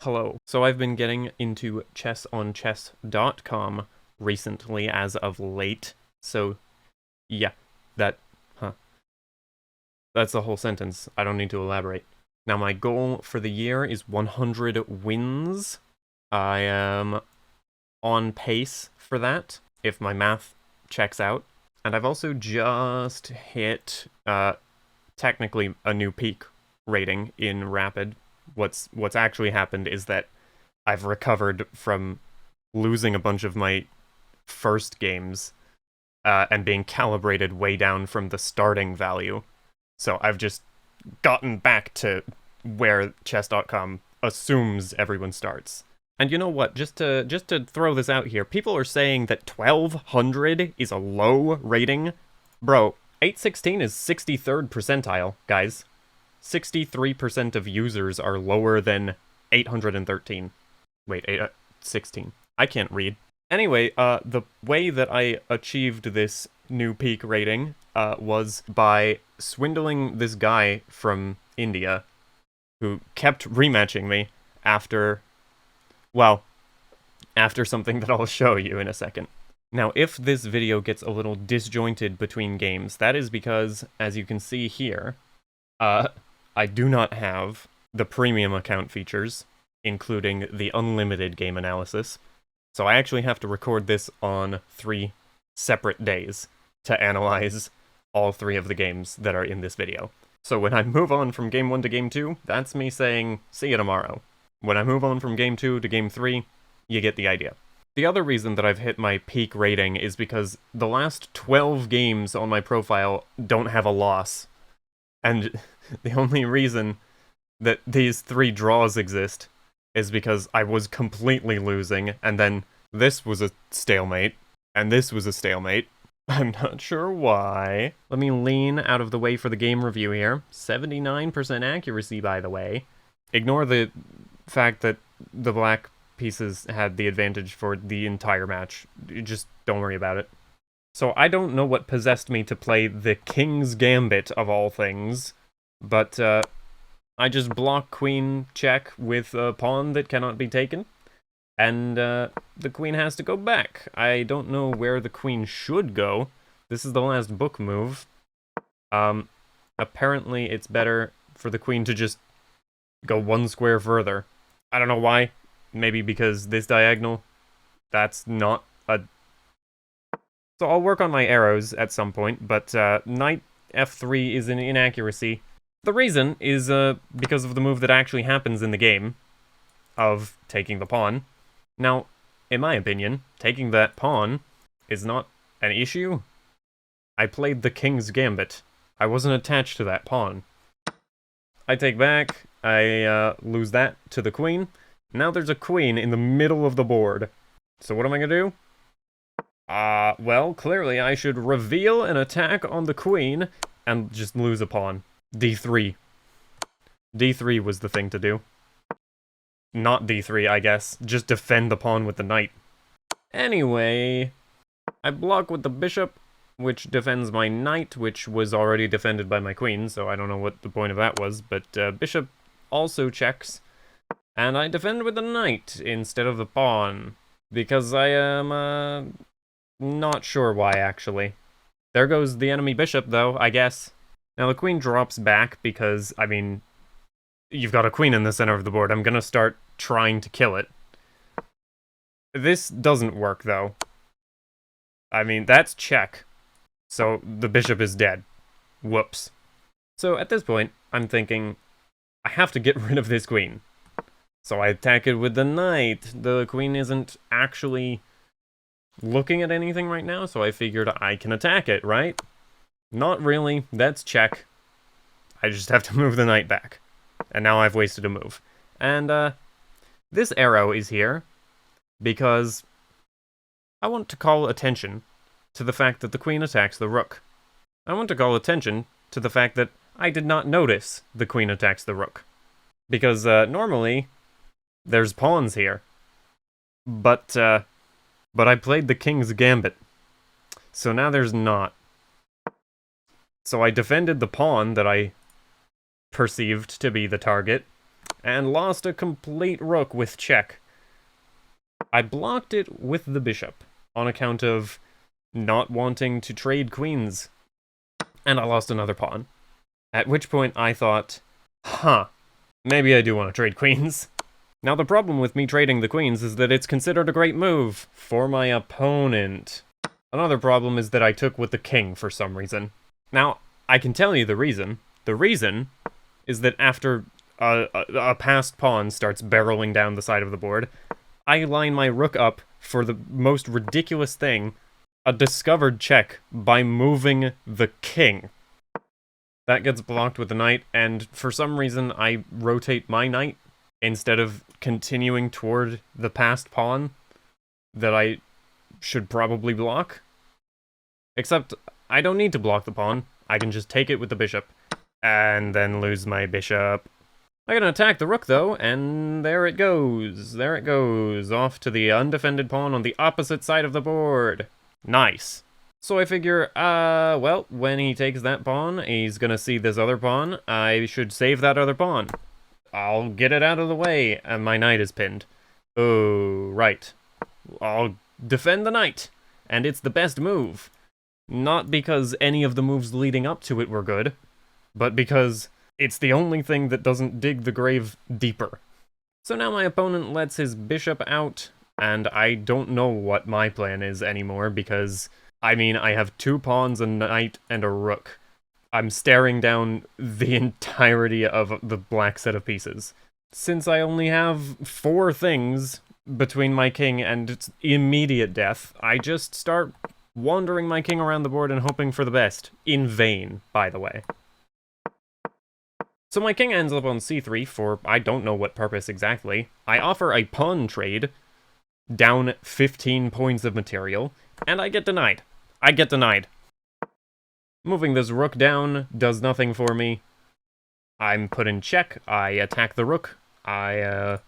Hello. So I've been getting into chessonchess.com recently as of late. So yeah, that, huh. That's the whole sentence. I don't need to elaborate. Now my goal for the year is 100 wins. I am on pace for that, if my math checks out. And I've also just hit, technically a new peak rating in Rapid. What's actually happened is that I've recovered from losing a bunch of my first games and being calibrated way down from the starting value. So I've just gotten back to where chess.com assumes everyone starts. And you know what? Just to throw this out here, people are saying that 1200 is a low rating. Bro, 816 is 63rd percentile, guys. 63% of users are lower than 813. Wait, 16. I can't read. Anyway, the way that I achieved this new peak rating was by swindling this guy from India who kept rematching me after, well, after something that I'll show you in a second. Now, if this video gets a little disjointed between games, that is because, as you can see here, I do not have the premium account features, including the unlimited game analysis, so I actually have to record this on 3 separate days to analyze all 3 of the games that are in this video. So when I move on from Game 1 to Game 2, that's me saying, see you tomorrow. When I move on from Game 2 to Game 3, you get the idea. The other reason that I've hit my peak rating is because the last 12 games on my profile don't have a loss. And the only reason that these 3 draws exist is because I was completely losing, and then this was a stalemate, and this was a stalemate. I'm not sure why. Let me lean out of the way for the game review here. 79% accuracy, by the way. Ignore the fact that the black pieces had the advantage for the entire match. Just don't worry about it. So I don't know what possessed me to play the King's Gambit of all things, but I just block queen check with a pawn that cannot be taken, and the queen has to go back. I don't know where the queen should go. This is the last book move. Apparently it's better for the queen to just go 1 square further. I don't know why. Maybe because this diagonal, that's not a... So I'll work on my arrows at some point, but knight f3 is an inaccuracy. The reason is because of the move that actually happens in the game, of taking the pawn. Now, in my opinion, taking that pawn is not an issue. I played the King's Gambit. I wasn't attached to that pawn. I take back, I lose that to the queen. Now there's a queen in the middle of the board. So what am I gonna do? Well, clearly I should reveal an attack on the queen and just lose a pawn. D3. D3 was the thing to do. Not D3, I guess. Just defend the pawn with the knight. Anyway, I block with the bishop, which defends my knight, which was already defended by my queen, so I don't know what the point of that was, but bishop also checks. And I defend with the knight instead of the pawn, because I am, not sure why, actually. There goes the enemy bishop, though, I guess. Now, the queen drops back because, I mean, you've got a queen in the center of the board. I'm gonna start trying to kill it. This doesn't work, though. I mean, that's check. So, the bishop is dead. Whoops. So, at this point, I'm thinking, I have to get rid of this queen. So I attack it with the knight. The queen isn't actually looking at anything right now, so I figured I can attack it, right? Not really. That's check. I just have to move the knight back. And now I've wasted a move. And, this arrow is here because I want to call attention to the fact that the queen attacks the rook. I want to call attention to the fact that I did not notice the queen attacks the rook. Because, normally, there's pawns here. But I played the King's Gambit. So now there's not. So I defended the pawn that I perceived to be the target, and lost a complete rook with check. I blocked it with the bishop on account of not wanting to trade queens, and I lost another pawn. At which point I thought, maybe I do want to trade queens. Now the problem with me trading the queens is that it's considered a great move for my opponent. Another problem is that I took with the king for some reason. Now, I can tell you the reason. The reason is that after a passed pawn starts barreling down the side of the board, I line my rook up for the most ridiculous thing, a discovered check by moving the king. That gets blocked with the knight, and for some reason I rotate my knight instead of continuing toward the passed pawn that I should probably block. Except, I don't need to block the pawn. I can just take it with the bishop, and then lose my bishop. I can attack the rook, though, and there it goes. There it goes, off to the undefended pawn on the opposite side of the board. Nice. So I figure, well, when he takes that pawn, he's gonna see this other pawn. I should save that other pawn. I'll get it out of the way, and my knight is pinned. Oh, right. I'll defend the knight, and it's the best move. Not because any of the moves leading up to it were good, but because it's the only thing that doesn't dig the grave deeper. So now my opponent lets his bishop out, and I don't know what my plan is anymore, because, I mean, I have 2 pawns, a knight, and a rook. I'm staring down the entirety of the black set of pieces. Since I only have 4 things between my king and its immediate death, I just start wandering my king around the board and hoping for the best. In vain, by the way. So my king ends up on c3 for I don't know what purpose exactly. I offer a pawn trade, down 15 points of material, and I get denied. I get denied. Moving this rook down does nothing for me. I'm put in check. I attack the rook. I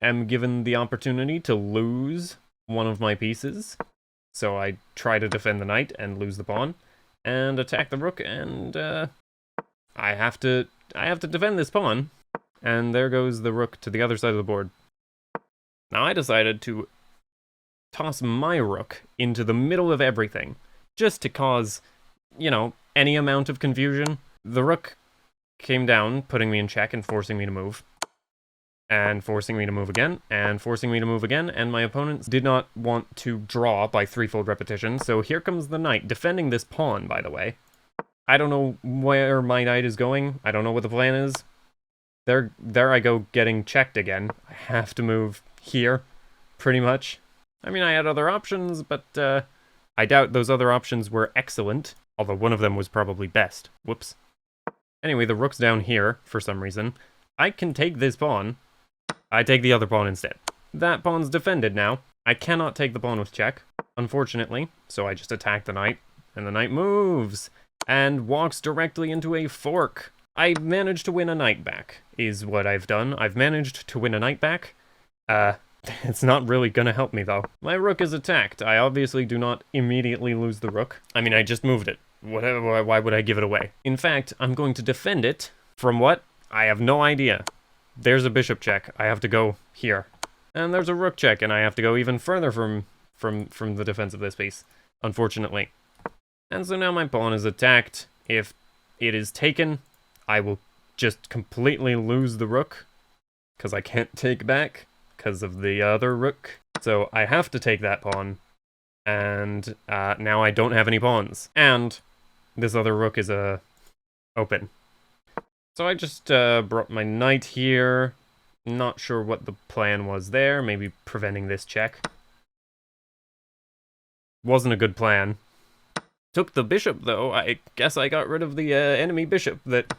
am given the opportunity to lose one of my pieces. So I try to defend the knight and lose the pawn, and attack the rook, and I have to defend this pawn, and there goes the rook to the other side of the board. Now I decided to toss my rook into the middle of everything, just to cause, you know, any amount of confusion. The rook came down, putting me in check and forcing me to move. And forcing me to move again, and forcing me to move again, and my opponents did not want to draw by threefold repetition, so here comes the knight, defending this pawn, by the way. I don't know where my knight is going, I don't know what the plan is. There I go, getting checked again. I have to move here, pretty much. I mean, I had other options, but I doubt those other options were excellent, although one of them was probably best. Whoops. Anyway, the rook's down here, for some reason. I can take this pawn. I take the other pawn instead. That pawn's defended now. I cannot take the pawn with check, unfortunately, so I just attack the knight, and the knight moves, and walks directly into a fork. I managed to win a knight back, is what I've done. I've managed to win a knight back. It's not really gonna help me, though. My rook is attacked. I obviously do not immediately lose the rook. I mean, I just moved it. Why would I give it away? In fact, I'm going to defend it from what? I have no idea. There's a bishop check. I have to go here. And there's a rook check, and I have to go even further from the defense of this piece, unfortunately. And so now my pawn is attacked. If it is taken, I will just completely lose the rook, because I can't take back, because of the other rook. So I have to take that pawn, and now I don't have any pawns. And this other rook is open. So I just brought my knight here. Not sure what the plan was there. Maybe preventing this check. Wasn't a good plan. Took the bishop, though. I guess I got rid of the enemy bishop that...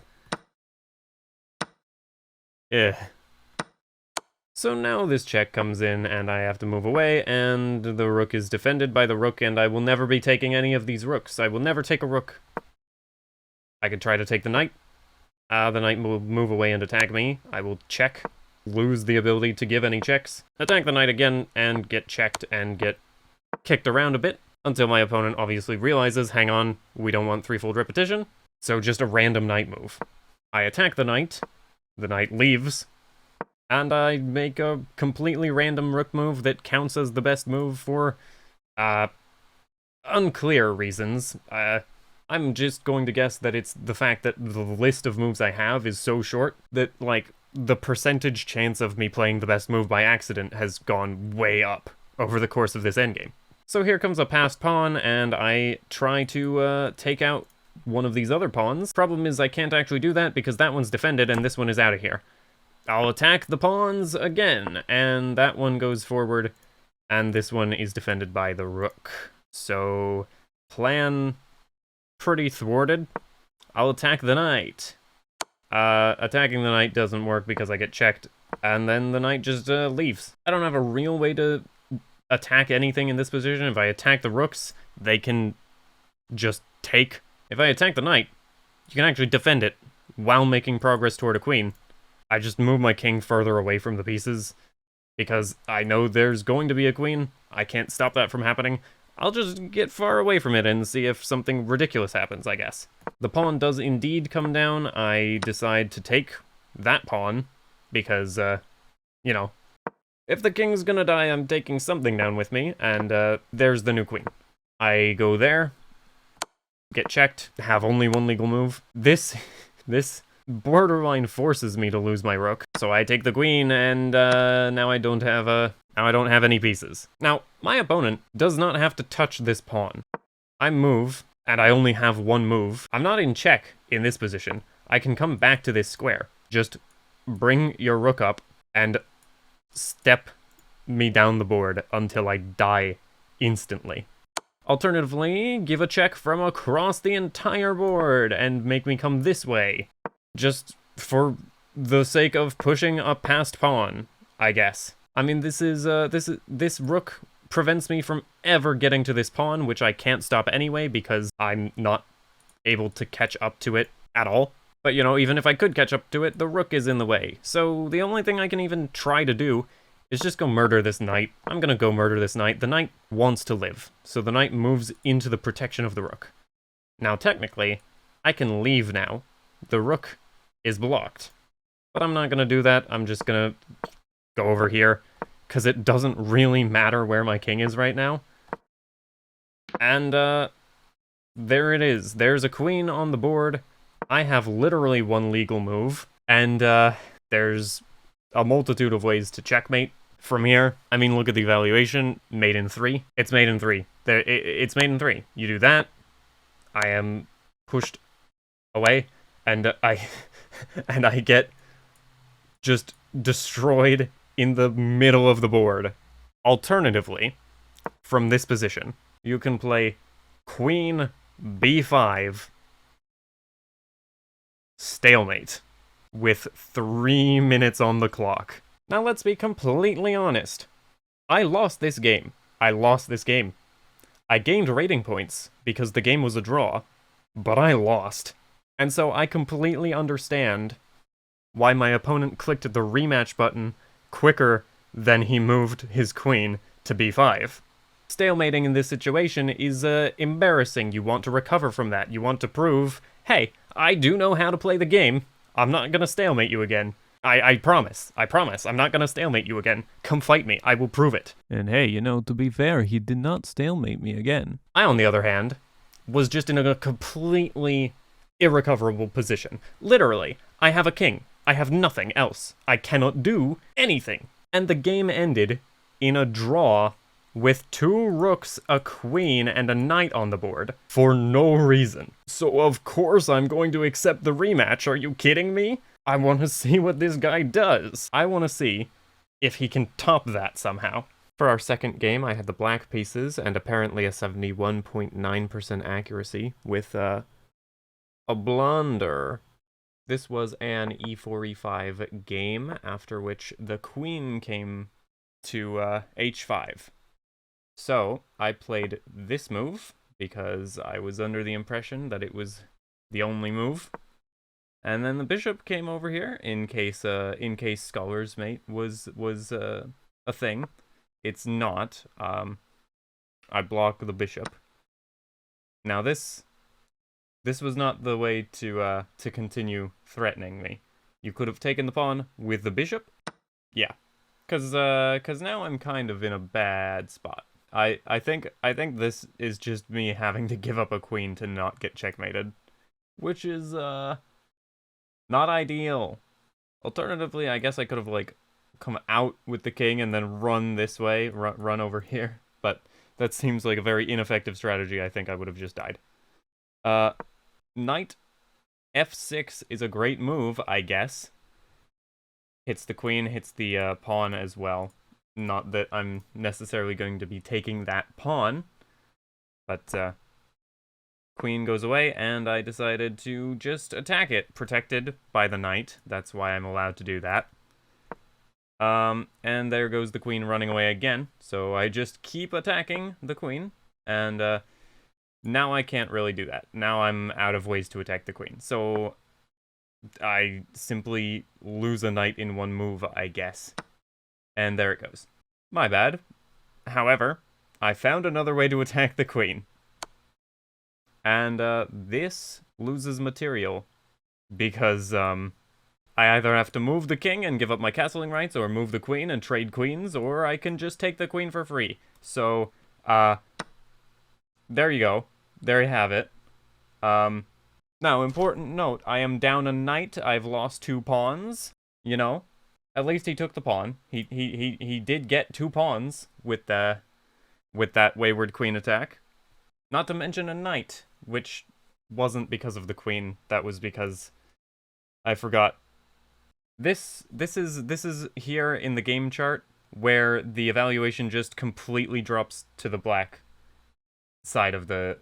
So now this check comes in, and I have to move away, and the rook is defended by the rook, and I will never be taking any of these rooks. I will never take a rook. I could try to take the knight. The knight will move away and attack me. I will check, lose the ability to give any checks, attack the knight again, and get checked and get kicked around a bit, until my opponent obviously realizes, hang on, we don't want threefold repetition, so just a random knight move. I attack the knight, The knight leaves, and I make a completely random rook move that counts as the best move for, unclear reasons. I'm just going to guess that it's the fact that the list of moves I have is so short that, like, the percentage chance of me playing the best move by accident has gone way up over the course of this endgame. So here comes a passed pawn, and I try to take out one of these other pawns. Problem is I can't actually do that because that one's defended and this one is out of here. I'll attack the pawns again, and that one goes forward, and this one is defended by the rook. So, plan pretty thwarted. I'll attack the knight. Attacking the knight doesn't work because I get checked, and then the knight just leaves. I don't have a real way to attack anything in this position. If I attack the rooks, they can just take. If I attack the knight, you can actually defend it while making progress toward a queen. I just move my king further away from the pieces because I know there's going to be a queen. I can't stop that from happening. I'll just get far away from it and see if something ridiculous happens, I guess. The pawn does indeed come down. I decide to take that pawn because, you know, if the king's gonna die, I'm taking something down with me, and there's the new queen. I go there, get checked, have only one legal move. This borderline forces me to lose my rook, so I take the queen, and now I don't have any pieces. Now, my opponent does not have to touch this pawn. I move, and I only have one move. I'm not in check in this position. I can come back to this square. Just bring your rook up and step me down the board until I die instantly. Alternatively, give a check from across the entire board and make me come this way. Just for the sake of pushing a passed pawn, I guess. I mean, this rook prevents me from ever getting to this pawn, which I can't stop anyway because I'm not able to catch up to it at all. But, you know, even if I could catch up to it, the rook is in the way. So the only thing I can even try to do is just go murder this knight. I'm gonna go murder this knight. The knight wants to live, so the knight moves into the protection of the rook. Now, technically, I can leave now. The rook is blocked. But I'm not gonna do that. I'm just gonna go over here, because it doesn't really matter where my king is right now. And, there it is. There's a queen on the board. I have literally one legal move, and, there's a multitude of ways to checkmate from here. I mean, look at the evaluation. Mate in 3. It's mate in 3. It's mate in 3. You do that, I am pushed away, and I get just destroyed in the middle of the board. Alternatively, from this position, you can play Queen B5, stalemate, with 3 minutes on the clock. Now let's be completely honest. I lost this game. I gained rating points because the game was a draw, but I lost. And so I completely understand why my opponent clicked the rematch button quicker than he moved his queen to b5. Stalemating in this situation is embarrassing. You want to recover from that. You want to prove, hey, I do know how to play the game. I'm not gonna stalemate you again. I promise. I'm not gonna stalemate you again. Come fight me. I will prove it. And hey, you know, to be fair, he did not stalemate me again. I, on the other hand, was just in a completely irrecoverable position. Literally, I have a king. I have nothing else. I cannot do anything. And the game ended in a draw with 2 rooks, a queen, and a knight on the board for no reason. So of course I'm going to accept the rematch. Are you kidding me? I want to see what this guy does. I want to see if he can top that somehow. For our second game, I had the black pieces and apparently a 71.9% accuracy with a blunder. This was an e4, e5 game, after which the queen came to h5. So, I played this move, because I was under the impression that it was the only move. And then the bishop came over here, in case Scholar's Mate was a thing. It's not. I block the bishop. Now this was not the way to continue threatening me. You could have taken the pawn with the bishop. Yeah, cause now I'm kind of in a bad spot. I think this is just me having to give up a queen to not get checkmated, which is not ideal. Alternatively, I guess I could have like come out with the king and then run this way, run over here. But that seems like a very ineffective strategy. I think I would have just died. Knight f6 is a great move, I guess. Hits the queen, hits the pawn as well. Not that I'm necessarily going to be taking that pawn, but queen goes away, and I decided to just attack it, protected by the knight. That's why I'm allowed to do that. And there goes the queen running away again, so I just keep attacking the queen, and now I can't really do that. Now I'm out of ways to attack the queen, so I simply lose a knight in one move, I guess. And there it goes. My bad. However, I found another way to attack the queen. And this loses material because I either have to move the king and give up my castling rights, or move the queen and trade queens, or I can just take the queen for free. So, there you go. There you have it. Now, important note, I am down a knight. I've lost 2 pawns, you know? At least he took the pawn. He did get 2 pawns with that wayward queen attack. Not to mention a knight, which wasn't because of the queen. That was because I forgot. This is here in the game chart where the evaluation just completely drops to the black side of the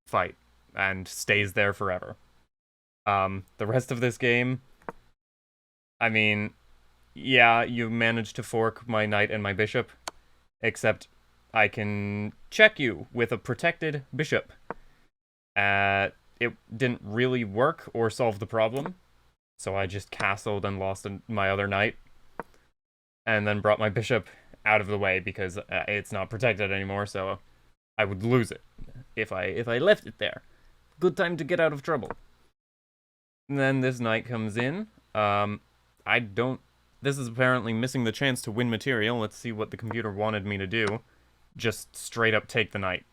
fight and stays there forever. The rest of this game, I mean, yeah, you managed to fork my knight and my bishop, except I can check you with a protected bishop. It didn't really work or solve the problem, so I just castled and lost my other knight, and then brought my bishop out of the way because it's not protected anymore, so I would lose it if I left it there. Good time to get out of trouble. And then this knight comes in. This is apparently missing the chance to win material. Let's see what the computer wanted me to do. Just straight up take the knight.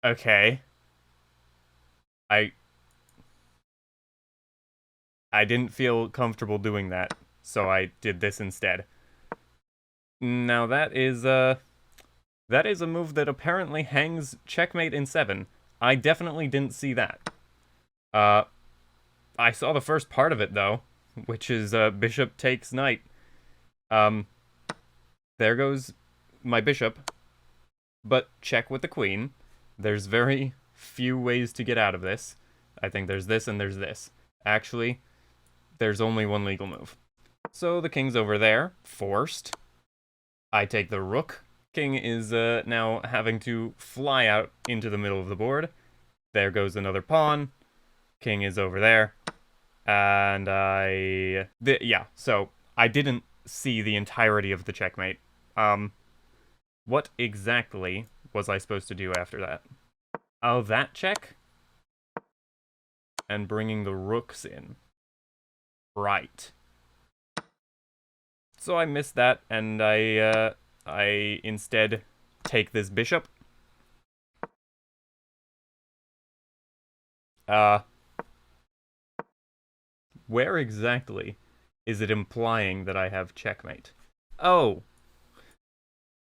Okay. I didn't feel comfortable doing that, so I did this instead. Now that is a move that apparently hangs checkmate in 7. I definitely didn't see that. I saw the first part of it, though, which is bishop takes knight. There goes my bishop, but check with the queen. There's very few ways to get out of this. I think there's this and there's this. Actually, there's only one legal move. So the king's over there, forced. I take the rook. King is now having to fly out into the middle of the board. There goes another pawn. King is over there. And yeah, so I didn't see the entirety of the checkmate. What exactly was I supposed to do after that? Oh, that check? And bringing the rooks in. Right. So I missed that, and I instead take this bishop. Where exactly is it implying that I have checkmate? Oh.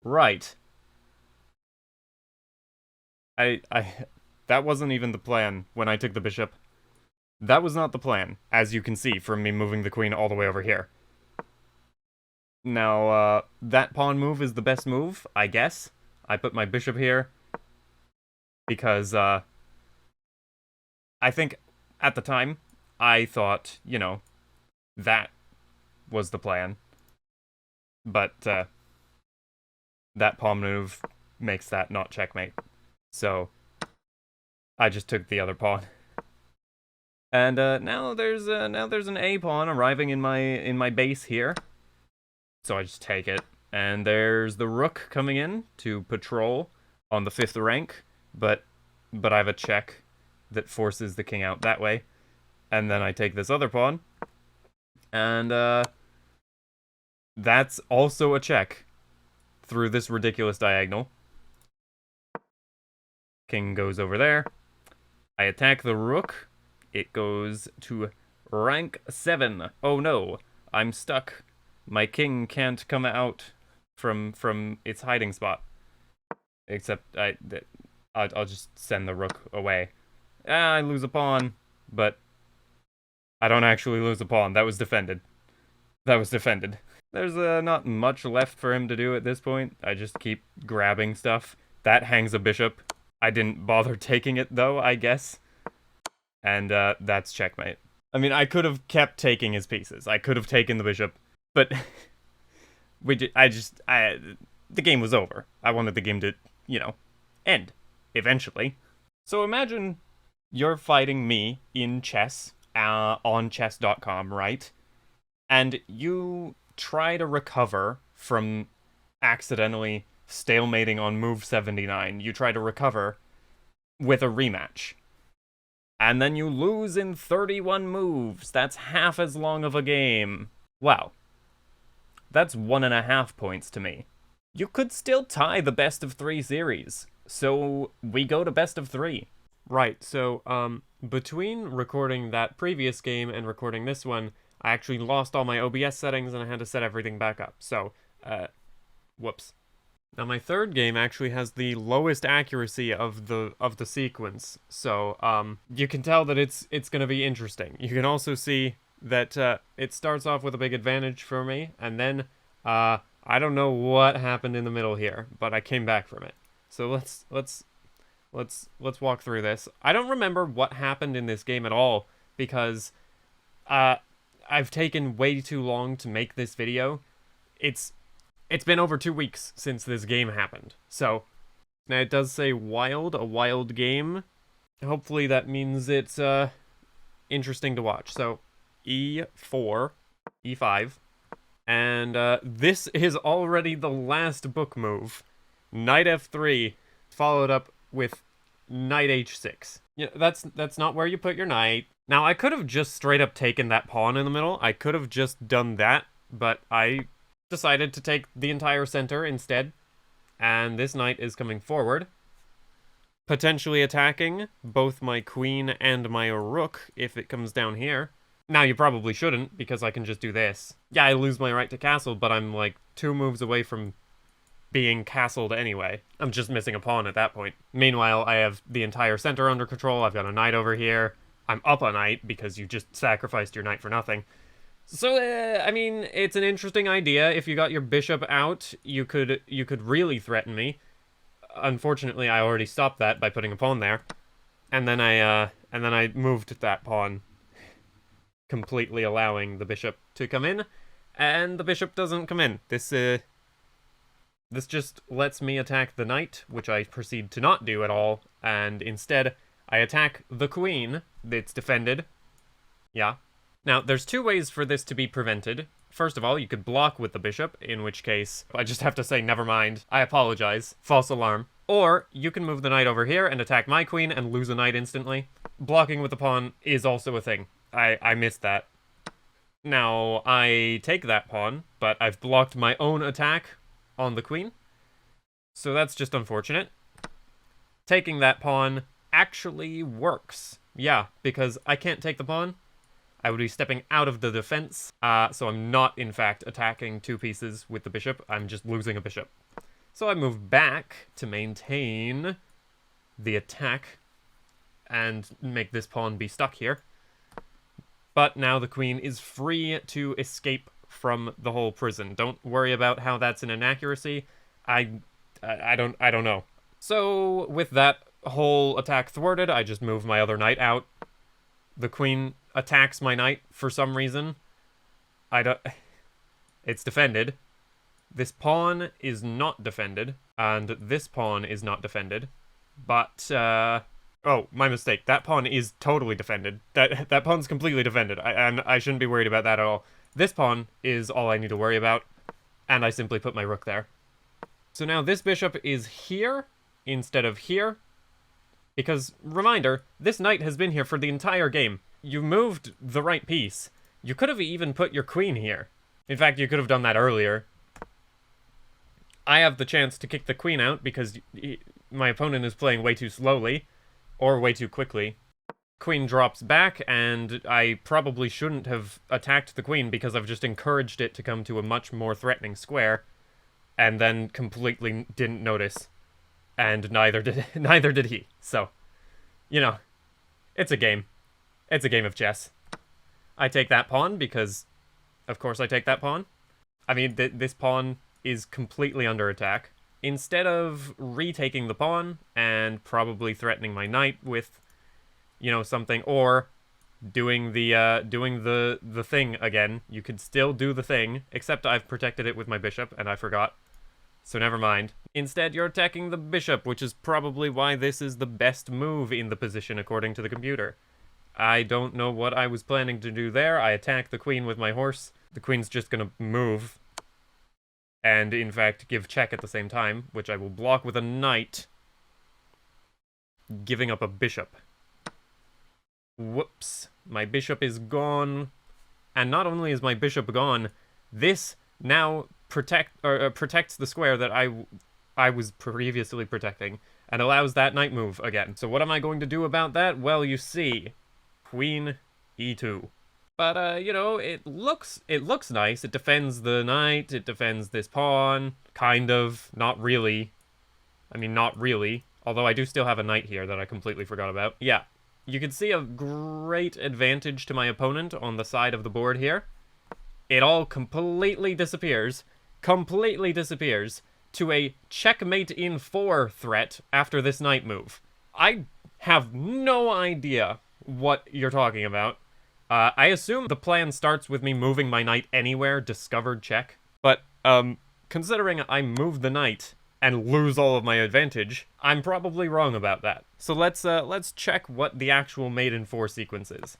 Right. That wasn't even the plan when I took the bishop. That was not the plan, as you can see from me moving the queen all the way over here. Now, that pawn move is the best move, I guess. I put my bishop here because, I think at the time, I thought, you know, that was the plan. But, that pawn move makes that not checkmate. So, I just took the other pawn. And, now there's an A pawn arriving in my base here. So I just take it. And there's the rook coming in to patrol on the 5th rank, but I have a check that forces the king out that way. And then I take this other pawn. And, that's also a check through this ridiculous diagonal. King goes over there. I attack the rook. It goes to rank 7. Oh no, I'm stuck. My king can't come out from its hiding spot. Except I'll just send the rook away. I lose a pawn, but I don't actually lose a pawn. That was defended. That was defended. There's not much left for him to do at this point. I just keep grabbing stuff. That hangs a bishop. I didn't bother taking it, though, I guess. And that's checkmate. I mean, I could have kept taking his pieces. I could have taken the bishop, but the game was over. I wanted the game to, end, eventually. So imagine you're fighting me in chess, on chess.com, right? And you try to recover from accidentally stalemating on move 79. You try to recover with a rematch. And then you lose in 31 moves. That's half as long of a game. Wow. That's 1.5 points to me. You could still tie the best of 3 series. So we go to best of 3. Right, so, between recording that previous game and recording this one, I actually lost all my OBS settings and I had to set everything back up. So, whoops. Now my third game actually has the lowest accuracy of the sequence. So, you can tell that it's going to be interesting. You can also see that it starts off with a big advantage for me, and then I don't know what happened in the middle here, but I came back from it. So let's walk through this. I don't remember what happened in this game at all because I've taken way too long to make this video. It's been over 2 weeks since this game happened. So now it does say wild, a wild game. Hopefully that means it's interesting to watch. So E4, E5, and this is already the last book move. Knight F3, followed up with Knight H6. Yeah, that's not where you put your knight. Now, I could have just straight up taken that pawn in the middle. I could have just done that, but I decided to take the entire center instead. And this knight is coming forward, potentially attacking both my queen and my rook if it comes down here. Now, you probably shouldn't, because I can just do this. Yeah, I lose my right to castle, but I'm like 2 moves away from being castled anyway. I'm just missing a pawn at that point. Meanwhile, I have the entire center under control. I've got a knight over here. I'm up a knight because you just sacrificed your knight for nothing. So, I mean, it's an interesting idea. If you got your bishop out, you could really threaten me. Unfortunately, I already stopped that by putting a pawn there. And then I moved that pawn, completely allowing the bishop to come in, and the bishop doesn't come in. This just lets me attack the knight, which I proceed to not do at all, and instead I attack the queen. It's defended. Yeah. Now, there's 2 ways for this to be prevented. First of all, you could block with the bishop, in which case I just have to say, never mind, I apologize, false alarm. Or you can move the knight over here and attack my queen and lose a knight instantly. Blocking with the pawn is also a thing. I missed that. Now, I take that pawn, but I've blocked my own attack on the queen. So that's just unfortunate. Taking that pawn actually works. Yeah, because I can't take the pawn. I would be stepping out of the defense. So I'm not, in fact, attacking 2 pieces with the bishop. I'm just losing a bishop. So I move back to maintain the attack and make this pawn be stuck here. But now the queen is free to escape from the whole prison. Don't worry about how that's an inaccuracy. I don't know. So with that whole attack thwarted, I just move my other knight out. The queen attacks my knight for some reason. It's defended. This pawn is not defended, and this pawn is not defended. But oh, my mistake. That pawn is totally defended. That pawn's completely defended. I shouldn't be worried about that at all. This pawn is all I need to worry about, and I simply put my rook there. So now this bishop is here instead of here, because, reminder, this knight has been here for the entire game. you moved the right piece. You could have even put your queen here. In fact, you could have done that earlier. I have the chance to kick the queen out because my opponent is playing way too slowly, or way too quickly. Queen drops back, and I probably shouldn't have attacked the queen because I've just encouraged it to come to a much more threatening square, and then completely didn't notice. And neither did he. So, you know, it's a game. It's a game of chess. I take that pawn because, of course I take that pawn. I mean, this pawn is completely under attack. Instead of retaking the pawn and probably threatening my knight with, you know, something, or doing the thing again, you could still do the thing, except I've protected it with my bishop, and I forgot. So never mind. Instead, you're attacking the bishop, which is probably why this is the best move in the position according to the computer. I don't know what I was planning to do there. I attack the queen with my horse. The queen's just gonna move, and in fact give check at the same time, which I will block with a knight, giving up a bishop. Whoops. My bishop is gone. And not only is my bishop gone, this now protects the square that I was previously protecting, and allows that knight move again. So what am I going to do about that? Well, you see, queen e2. But you know, it looks nice. It defends the knight, it defends this pawn, kind of, not really. I mean, not really, although I do still have a knight here that I completely forgot about. Yeah, you can see a great advantage to my opponent on the side of the board here. It all completely disappears to a checkmate in 4 threat after this knight move. I have no idea what you're talking about. I assume the plan starts with me moving my knight anywhere, discovered check. But, considering I move the knight and lose all of my advantage, I'm probably wrong about that. So let's check what the actual mate in 4 sequence is.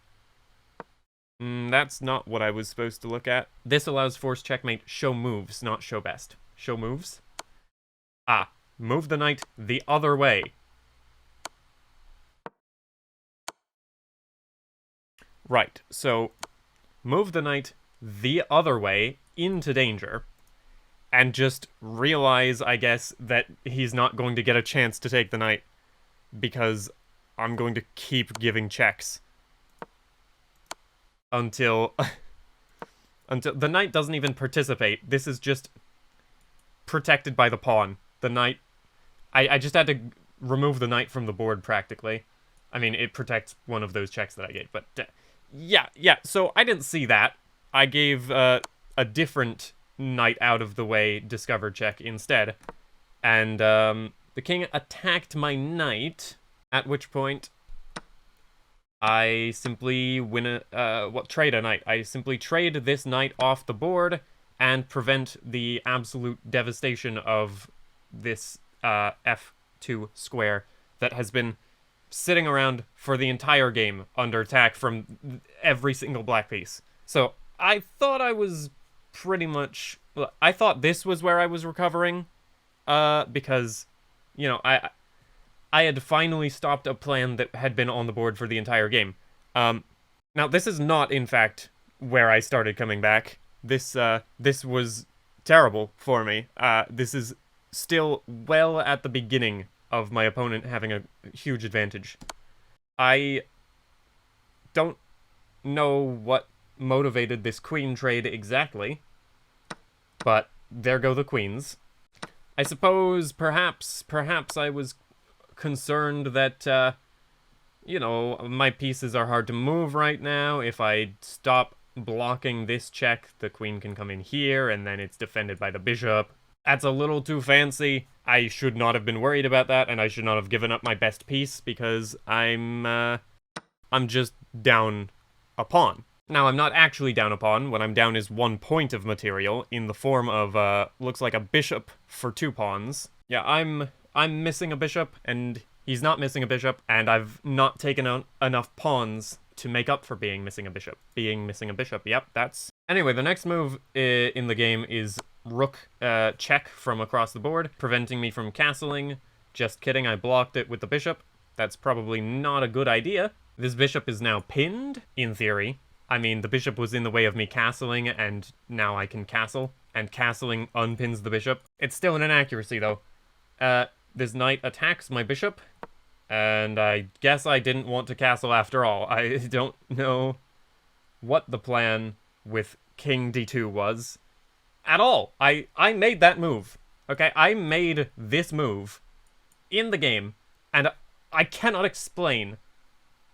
That's not what I was supposed to look at. This allows forced checkmate show moves, not show best. Show moves? Ah, move the knight the other way. Right, so move the knight the other way into danger, and just realize, I guess, that he's not going to get a chance to take the knight, because I'm going to keep giving checks until the knight doesn't even participate. This is just protected by the pawn. The knight, I just had to remove the knight from the board practically. I mean, it protects one of those checks that I gave, but yeah, so I didn't see that. I gave a different knight out of the way discovered check instead, and the king attacked my knight, at which point I simply trade a knight. I simply trade this knight off the board and prevent the absolute devastation of this f2 square that has been sitting around for the entire game under attack from every single black piece. So I thought I was pretty much... I thought this was where I was recovering, because, you know, I had finally stopped a plan that had been on the board for the entire game. Now, this is not, in fact, where I started coming back. This was terrible for me. This is still well at the beginning of my opponent having a huge advantage. I don't know what motivated this queen trade exactly, but there go the queens. I suppose perhaps I was concerned that, you know, my pieces are hard to move right now. If I stop blocking this check, the queen can come in here, and then it's defended by the bishop. That's a little too fancy. I should not have been worried about that, and I should not have given up my best piece, because I'm just down a pawn. Now, I'm not actually down a pawn. What I'm down is 1 point of material in the form of, looks like a bishop for 2 pawns. Yeah, I'm missing a bishop, and he's not missing a bishop, and I've not taken out enough pawns to make up for being missing a bishop. Yep, that's... Anyway, the next move in the game is rook check from across the board, preventing me from castling. Just kidding, I blocked it with the bishop. That's probably not a good idea, This bishop is now pinned, in theory. I mean, the bishop was in the way of me castling, and now I can castle, and castling unpins the bishop. It's still an inaccuracy, though. This knight attacks my bishop, and I guess I didn't want to castle after all. I don't know what the plan with king d2 was at all. I made that move, okay? I made this move in the game, and I cannot explain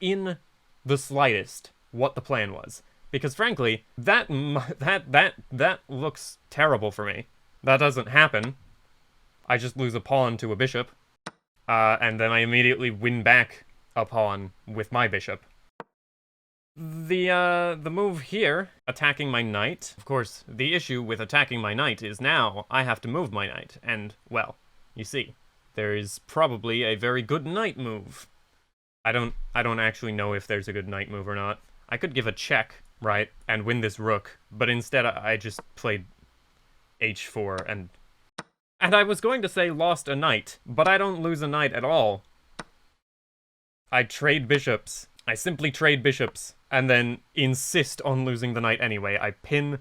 in the slightest what the plan was, because frankly, that looks terrible for me. That doesn't happen. I just lose a pawn to a bishop, and then I immediately win back a pawn with my bishop. The move here, attacking my knight. Of course, the issue with attacking my knight is now I have to move my knight, and, well, you see, there is probably a very good knight move. I don't actually know if there's a good knight move or not. I could give a check, right, and win this rook, but instead I just played h4 and I was going to say lost a knight, but I don't lose a knight at all. I trade bishops. I simply trade bishops, and then insist on losing the knight anyway. I pin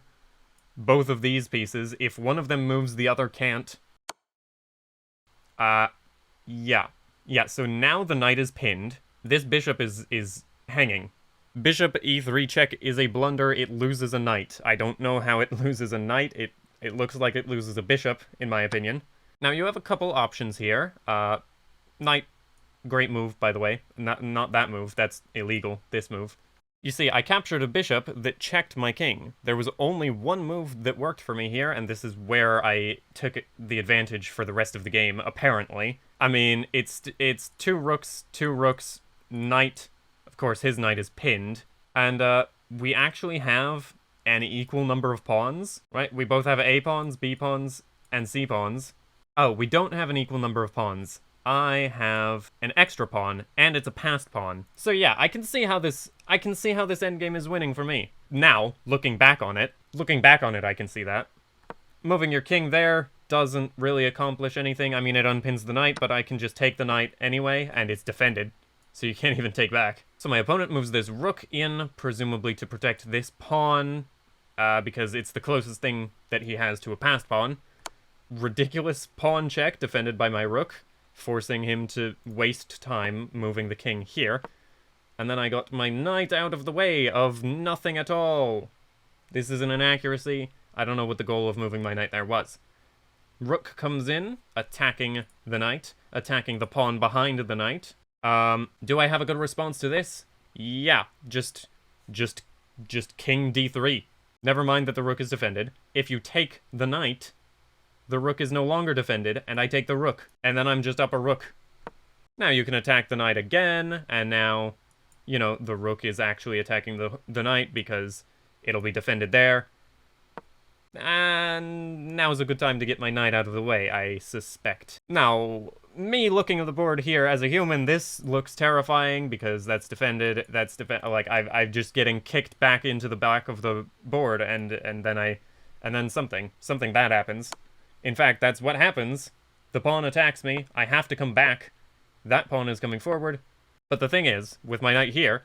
both of these pieces. If one of them moves, the other can't. Yeah. Yeah, so now the knight is pinned. This bishop is hanging. Bishop e3 check is a blunder. It loses a knight. I don't know how it loses a knight. It looks like it loses a bishop, in my opinion. Now, you have a couple options here. Knight, great move, by the way. Not that move. That's illegal, this move. You see, I captured a bishop that checked my king. There was only one move that worked for me here, and this is where I took the advantage for the rest of the game, apparently. I mean, it's two rooks, knight. Of course, his knight is pinned. And we actually have an equal number of pawns, right? We both have A pawns, B pawns, and C pawns. Oh, we don't have an equal number of pawns. I have an extra pawn, and it's a passed pawn. So yeah, I can see how this endgame is winning for me. Now, looking back on it, I can see that. Moving your king there doesn't really accomplish anything. I mean, it unpins the knight, but I can just take the knight anyway, and it's defended, so you can't even take back. So my opponent moves this rook in, presumably to protect this pawn, because it's the closest thing that he has to a passed pawn. Ridiculous pawn check defended by my rook, forcing him to waste time moving the king here. And then I got my knight out of the way of nothing at all. This is an inaccuracy. I don't know what the goal of moving my knight there was. Rook comes in, attacking the knight, attacking the pawn behind the knight. Do I have a good response to this? Yeah, just king d3. Never mind that the rook is defended. If you take the knight, the rook is no longer defended, and I take the rook, and then I'm just up a rook. Now you can attack the knight again, and now, you know, the rook is actually attacking the knight because it'll be defended there. And now is a good time to get my knight out of the way, I suspect. Now, me looking at the board here as a human, this looks terrifying because that's defended. Like I'm just getting kicked back into the back of the board, and then something bad happens. In fact, that's what happens. The pawn attacks me. I have to come back. That pawn is coming forward. But the thing is, with my knight here,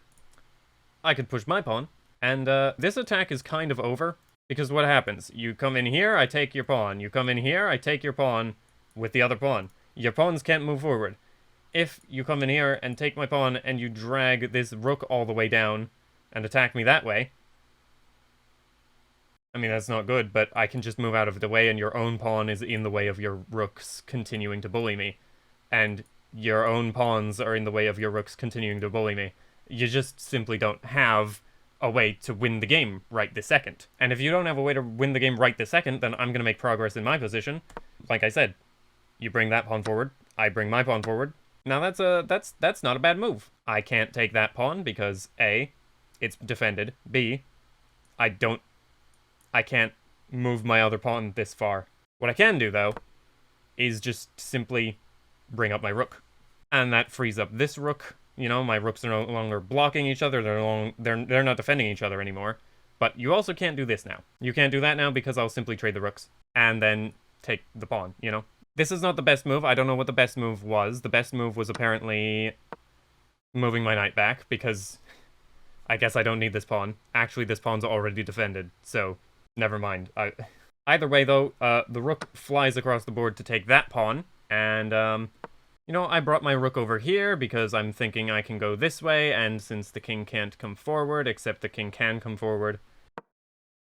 I could push my pawn, and this attack is kind of over. Because what happens? You come in here, I take your pawn. You come in here, I take your pawn with the other pawn. Your pawns can't move forward. If you come in here and take my pawn and you drag this rook all the way down and attack me that way, I mean, that's not good, but I can just move out of the way and your own pawn is in the way of your rooks continuing to bully me. And your own pawns are in the way of your rooks continuing to bully me. You just simply don't have a way to win the game right this second. And if you don't have a way to win the game right this second, then I'm going to make progress in my position. Like I said, you bring that pawn forward, I bring my pawn forward. Now that's not a bad move. I can't take that pawn because A, it's defended. B, I can't move my other pawn this far. What I can do, though, is just simply bring up my rook. And that frees up this rook. You know, my rooks are no longer blocking each other. They're not defending each other anymore. But you also can't do this now. You can't do that now because I'll simply trade the rooks and then take the pawn, you know? This is not the best move. I don't know what the best move was. The best move was apparently moving my knight back, because I guess I don't need this pawn. Actually, this pawn's already defended, so never mind. Either way, though, the rook flies across the board to take that pawn, and, you know, I brought my rook over here because I'm thinking I can go this way, and since the king can't come forward, except the king can come forward,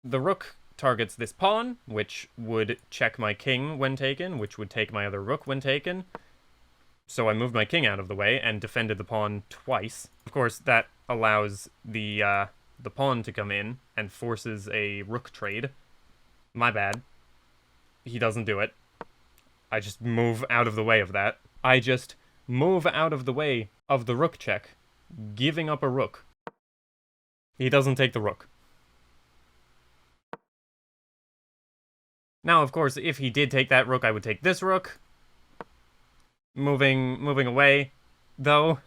the rook targets this pawn, which would check my king when taken, which would take my other rook when taken. So I moved my king out of the way and defended the pawn twice. Of course, that allows the pawn to come in and forces a rook trade. My bad. He doesn't do it. I just move out of the way of that. I just move out of the way of the rook check, giving up a rook. He doesn't take the rook. Now, of course, if he did take that rook, I would take this rook. Moving away, though.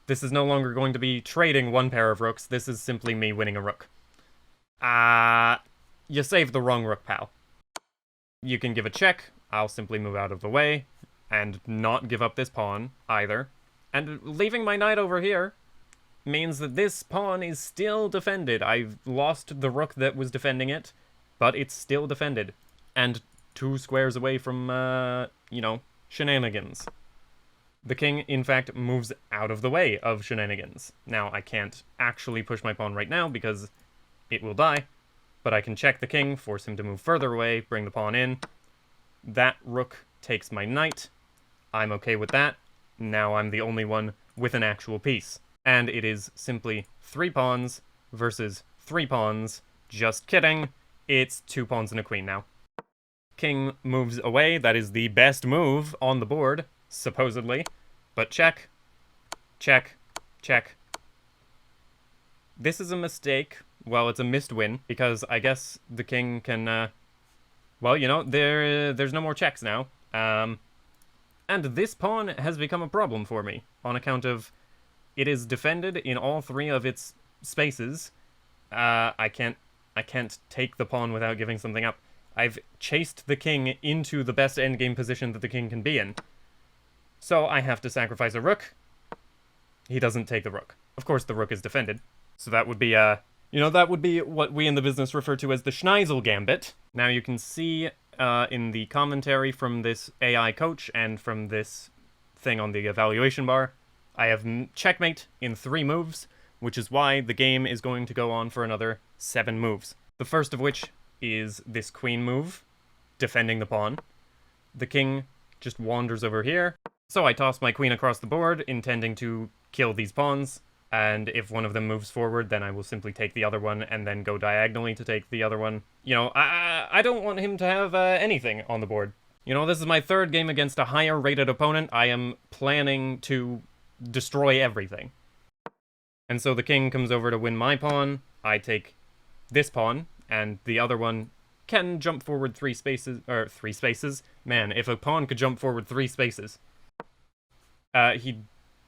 This is no longer going to be trading one pair of rooks. This is simply me winning a rook. You saved the wrong rook, pal. You can give a check. I'll simply move out of the way and not give up this pawn either. And leaving my knight over here means that this pawn is still defended. I've lost the rook that was defending it, but it's still defended. And 2 squares away from, you know, shenanigans. The king, in fact, moves out of the way of shenanigans. Now, I can't actually push my pawn right now because it will die, but I can check the king, force him to move further away, bring the pawn in. That rook takes my knight. I'm okay with that. Now I'm the only one with an actual piece. And it is simply 3 pawns versus 3 pawns. Just kidding. It's 2 pawns and a queen now. King moves away. That is the best move on the board, supposedly. But check. Check. Check. This is a mistake. Well, it's a missed win, because I guess the king can, well, you know, there's no more checks now. And this pawn has become a problem for me, on account of it is defended in all 3 of its spaces. I can't take the pawn without giving something up. I've chased the king into the best endgame position that the king can be in. So I have to sacrifice a rook. He doesn't take the rook. Of course, the rook is defended. So that would be, you know, that would be what we in the business refer to as the Schneisel Gambit. Now you can see in the commentary from this AI coach and from this thing on the evaluation bar, I have checkmate in 3 moves, which is why the game is going to go on for another 7 moves. The first of which is this queen move, defending the pawn. The king just wanders over here. So I toss my queen across the board, intending to kill these pawns. And if one of them moves forward, then I will simply take the other one and then go diagonally to take the other one. You know, I don't want him to have anything on the board. You know, this is my 3rd game against a higher rated opponent. I am planning to destroy everything. And so the king comes over to win my pawn. I take this pawn, and the other one can jump forward 3 spaces, or 3 spaces? Man, if a pawn could jump forward 3 spaces. He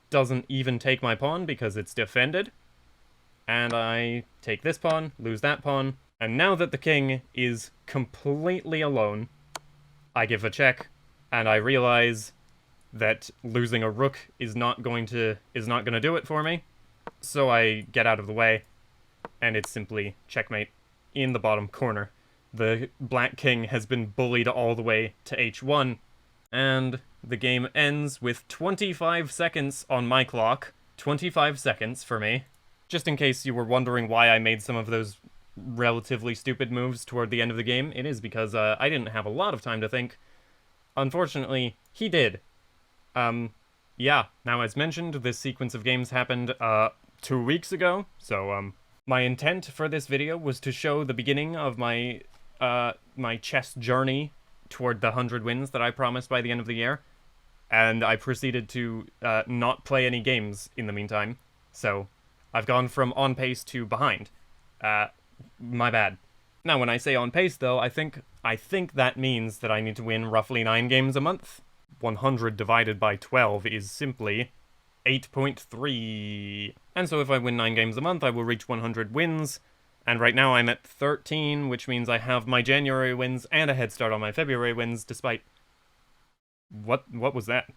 doesn't even take my pawn because it's defended. And I take this pawn, lose that pawn, and now that the king is completely alone, I give a check, and I realize that losing a rook is not going to do it for me. So I get out of the way, and it's simply checkmate in the bottom corner. The black king has been bullied all the way to h1, and the game ends with 25 seconds on my clock. 25 seconds for me. Just in case you were wondering why I made some of those relatively stupid moves toward the end of the game, it is because I didn't have a lot of time to think. Unfortunately, he did. Yeah, now as mentioned, this sequence of games happened 2 weeks ago, so my intent for this video was to show the beginning of my my chess journey toward the 100 wins that I promised by the end of the year, and I proceeded to not play any games in the meantime, so I've gone from on pace to behind. My bad. Now, when I say on pace, though, I think that means that I need to win roughly 9 games a month. 100 divided by 12 is simply 8.3. And so if I win 9 games a month, I will reach 100 wins. And right now I'm at 13, which means I have my January wins and a head start on my February wins, despite... What was that?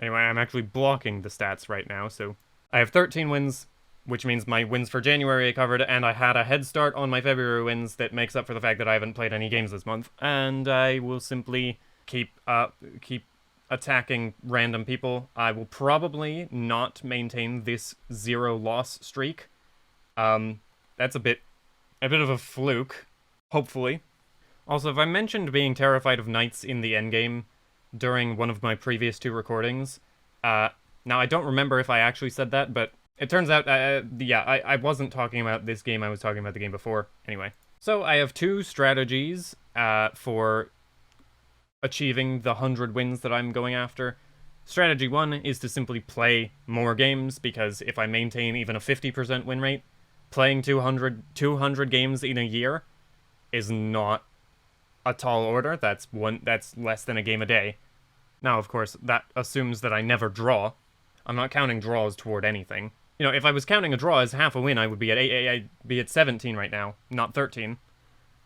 Anyway, I'm actually blocking the stats right now, so I have 13 wins, which means my wins for January are covered, and I had a head start on my February wins that makes up for the fact that I haven't played any games this month, and I will simply keep attacking random people. I will probably not maintain this 0-loss streak. That's a bit of a fluke, hopefully. Also, if I mentioned being terrified of knights in the endgame during one of my previous 2 recordings, now I don't remember if I actually said that, but it turns out, I wasn't talking about this game, I was talking about the game before. Anyway, so I have 2 strategies for achieving the 100 wins that I'm going after. Strategy 1 is to simply play more games, because if I maintain even a 50% win rate, playing 200 games in a year is not a tall order. That's less than a game a day. Now, of course, that assumes that I never draw. I'm not counting draws toward anything. You know, if I was counting a draw as half a win, I would be at I'd be at 17 right now, not 13.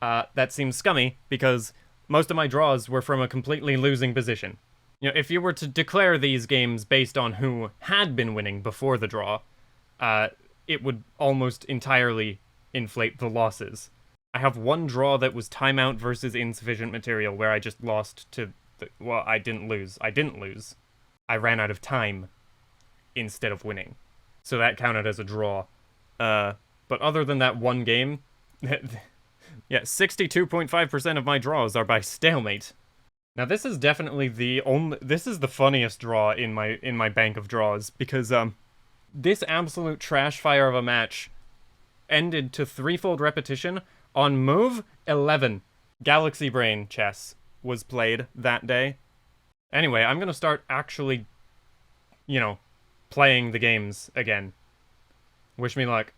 That seems scummy, because most of my draws were from a completely losing position. You know, if you were to declare these games based on who had been winning before the draw, it would almost entirely inflate the losses. I have 1 draw that was timeout versus insufficient material, where I just lost to well, I didn't lose. I ran out of time instead of winning. So that counted as a draw. But other than that 1 game, yeah, 62.5% of my draws are by stalemate. Now this is definitely this is the funniest draw in my bank of draws, because this absolute trash fire of a match ended to 3-fold repetition on move 11. Galaxy Brain chess was played that day. Anyway, I'm gonna start actually, playing the games again. Wish me luck.